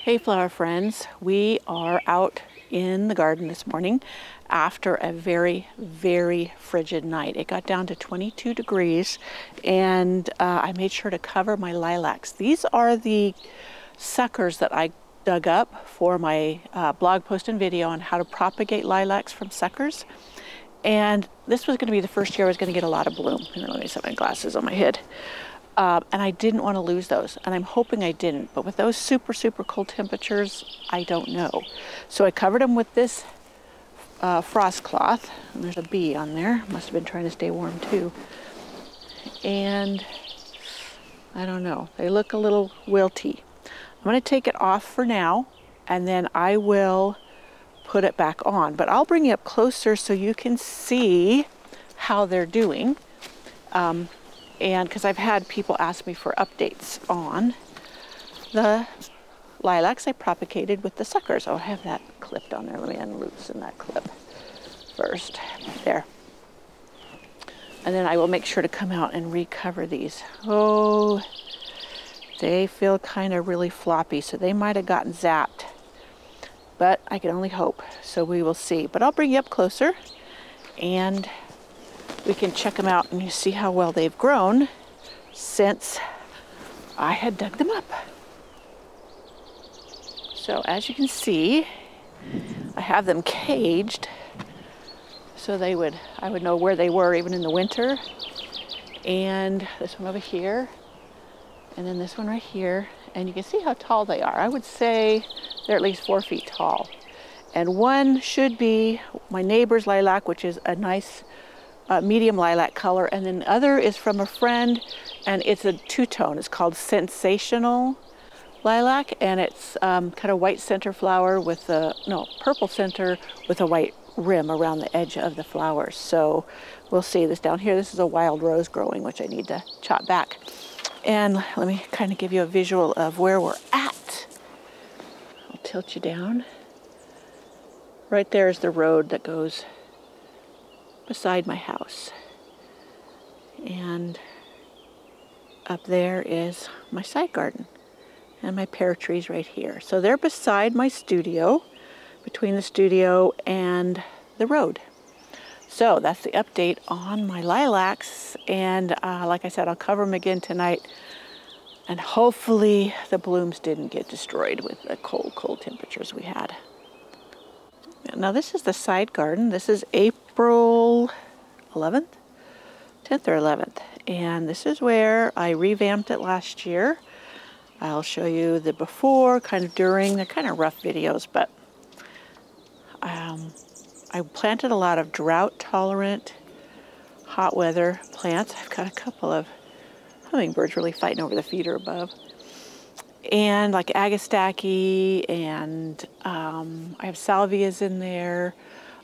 Hey flower friends, we are out in the garden this morning after a very, very frigid night. It got down to 22 degrees and I made sure to cover my lilacs. These are the suckers that I dug up for my blog post and video on how to propagate lilacs from suckers. And this was going to be the first year I was going to get a lot of bloom. Here, let me set my glasses on my head. And I didn't want to lose those, and I'm hoping I didn't, but with those super, super cold temperatures, I don't know. So I covered them with this frost cloth, and there's a bee on there. Must have been trying to stay warm too. And I don't know, they look a little wilty. I'm going to take it off for now, and then I will put it back on, but I'll bring you up closer so you can see how they're doing. And because I've had people ask me for updates on the lilacs I propagated with the suckers. Oh, I have that clipped on there. Let me unloosen that clip first. There. And then I will make sure to come out and recover these. Oh, they feel kind of really floppy, so they might have gotten zapped. But I can only hope, so we will see. But I'll bring you up closer and we can check them out and you see how well they've grown since I had dug them up. So as you can see, I have them caged so I would know where they were even in the winter. And this one over here, and then this one right here. And you can see how tall they are. I would say they're at least 4 feet tall. And one should be my neighbor's lilac, which is a nice medium lilac color, and then the other is from a friend, and it's a two-tone. It's called Sensational Lilac, and it's kind of white center flower with purple center with a white rim around the edge of the flowers. So we'll see. This down here, this is a wild rose growing, which I need to chop back. And let me kind of give you a visual of where we're at. I'll tilt you down. Right there is the road that goes beside my house, and up there is my side garden and my pear trees right here. So they're beside my studio, between the studio and the road. So that's the update on my lilacs, and like I said, I'll cover them again tonight, and hopefully the blooms didn't get destroyed with the cold temperatures we had. Now this is the side garden. This is April 11th, 10th or 11th. And this is where I revamped it last year. I'll show you the before, kind of during. They're kind of rough videos, but I planted a lot of drought tolerant, hot weather plants. I've got a couple of hummingbirds really fighting over the feeder above. And like Agastache, and I have salvias in there.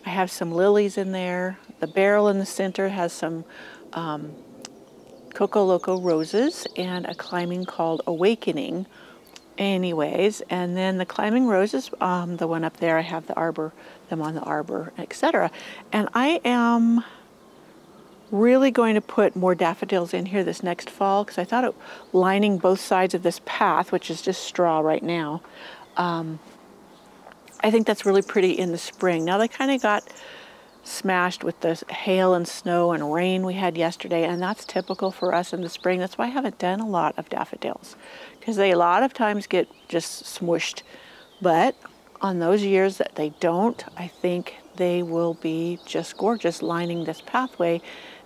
I have some lilies in there. The barrel in the center has some Coco Loco roses and a climbing called Awakening. Anyways, and then the climbing roses, the one up there, I have them on the arbor, etc. And I am really going to put more daffodils in here this next fall, because I thought it lining both sides of this path, which is just straw right now. I think that's really pretty in the spring. Now they kind of got smashed with the hail and snow and rain we had yesterday, and that's typical for us in the spring. That's why I haven't done a lot of daffodils, because they a lot of times get just smushed. But on those years that they don't, I think they will be just gorgeous lining this pathway.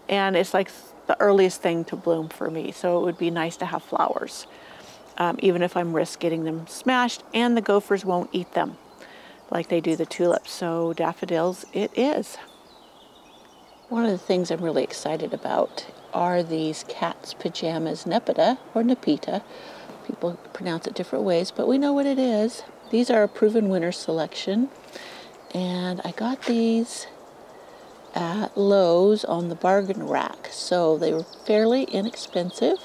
And it's like the earliest thing to bloom for me. So it would be nice to have flowers, even if I'm risk getting them smashed, and the gophers won't eat them like they do the tulips. So daffodils it is. One of the things I'm really excited about are these cat's pajamas, Nepeta or Nepeta. People pronounce it different ways, but we know what it is. These are a Proven Winner selection, and I got these at Lowe's on the bargain rack, so they were fairly inexpensive.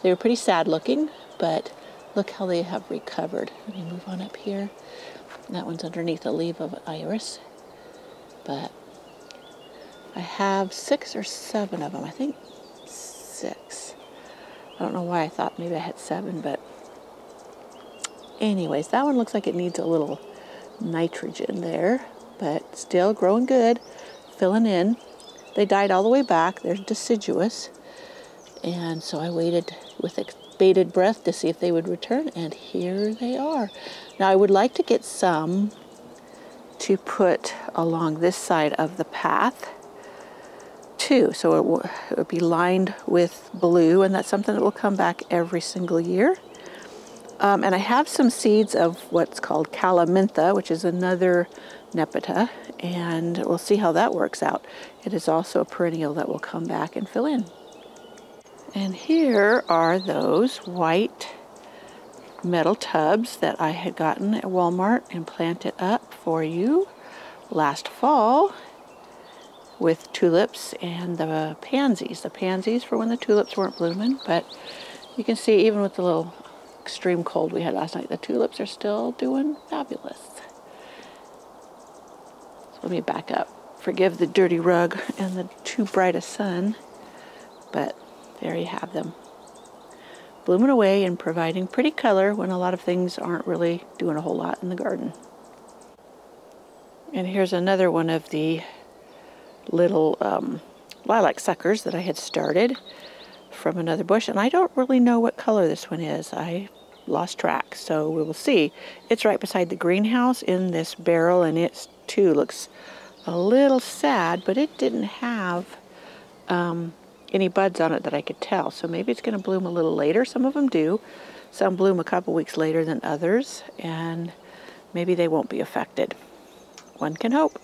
They were pretty sad looking, but look how they have recovered. Let me move on up here. That one's underneath a leaf of iris, but I have 6 or 7 of them. I think 6. I don't know why I thought maybe I had 7, but anyways, that one looks like it needs a little nitrogen there, but still growing good, filling in. They died all the way back. They're deciduous. And so I waited with bated breath to see if they would return, and here they are. Now I would like to get some to put along this side of the path too. So it would be lined with blue, and that's something that will come back every single year. And I have some seeds of what's called calamintha, which is another nepeta, and we'll see how that works out. It is also a perennial that will come back and fill in. And here are those white metal tubs that I had gotten at Walmart and planted up for you last fall with tulips and the pansies. The pansies for when the tulips weren't blooming, but you can see even with the little extreme cold we had last night, the tulips are still doing fabulous. So let me back up. Forgive the dirty rug and the too bright a sun, but there you have them. Blooming away and providing pretty color when a lot of things aren't really doing a whole lot in the garden. And here's another one of the little lilac suckers that I had started from another bush, and I don't really know what color this one is. I lost track, so we will see. It's right beside the greenhouse in this barrel, and it too looks a little sad, but it didn't have any buds on it that I could tell, so maybe it's going to bloom a little later. Some of them do. Some bloom a couple weeks later than others, and maybe they won't be affected. One can hope.